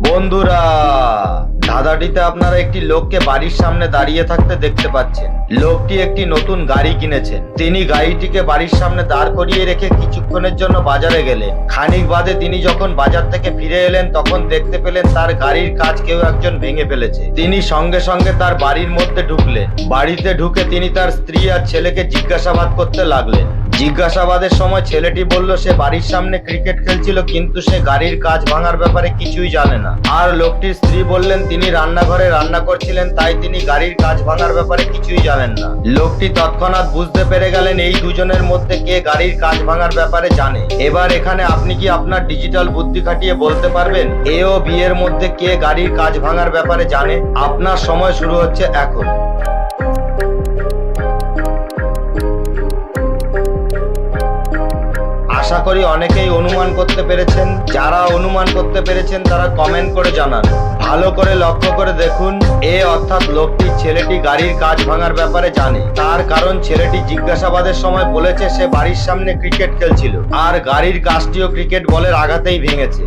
বন্ধুরা, ধাঁধাটিতে আপনারা একটি লোককে বাড়ির সামনে দাঁড়িয়ে থাকতে দেখতে পাচ্ছেন। লোকটি একটি নতুন গাড়ি কিনেছেন। তিনি গাড়িটিকে বাড়ির সামনে দাঁড় করিয়ে রেখে কিছুক্ষণের জন্য বাজারে গেলেন। খানিক বাদে তিনি যখন বাজার থেকে ফিরে এলেন তখন দেখতে পেলেন তার গাড়ির কাঁচ কেউ একজন ভেঙে ফেলেছে। তিনি সঙ্গে সঙ্গে তার বাড়ির মধ্যে ঢুকলেন। বাড়িতে ঢুকে তিনি তার স্ত্রী আর ছেলেকে জিজ্ঞাসাবাদ করতে লাগলেন। জিজ্ঞাসাবাদের সময় ছেলেটি বলল সে বাড়ির সামনে ক্রিকেট খেলছিল, কিন্তু সে গাড়ির কাঁচ ভাঙার ব্যাপারে কিছুই জানে না। আর লোকটির স্ত্রী বললেন তিনি রান্নাঘরে রান্না করছিলেন, তাই তিনি গাড়ির কাঁচ ভাঙার ব্যাপারে কিছুই জানেন না। লোকটি তৎক্ষণাৎ বুঝতে পেরে গেলেন এই দুজনের মধ্যে কে গাড়ির কাঁচ ভাঙার ব্যাপারে জানে। এবার এখানে আপনি কি আপনার ডিজিটাল বুদ্ধি খাটিয়ে বলতে পারবেন এ ও বি এর মধ্যে কে গাড়ির কাঁচ ভাঙার ব্যাপারে জানে? আপনার সময় শুরু হচ্ছে এখন। আশা করি অনেকেই অনুমান করতে পেরেছেন। যারা অনুমান করতে পেরেছেন তারা কমেন্ট করে জানান। ভালো করে লক্ষ্য করে দেখুন, এ অর্থাৎ লোকটির ছেলেটি গাড়ির কাঁচ ভাঙার ব্যাপারে জানে। তার কারণ ছেলেটি জিজ্ঞাসাবাদের সময় বলেছে সে বাড়ির সামনে ক্রিকেট খেলছিল আর গাড়ির কাঁচটিও ক্রিকেট বলের আঘাতেই ভেঙেছে।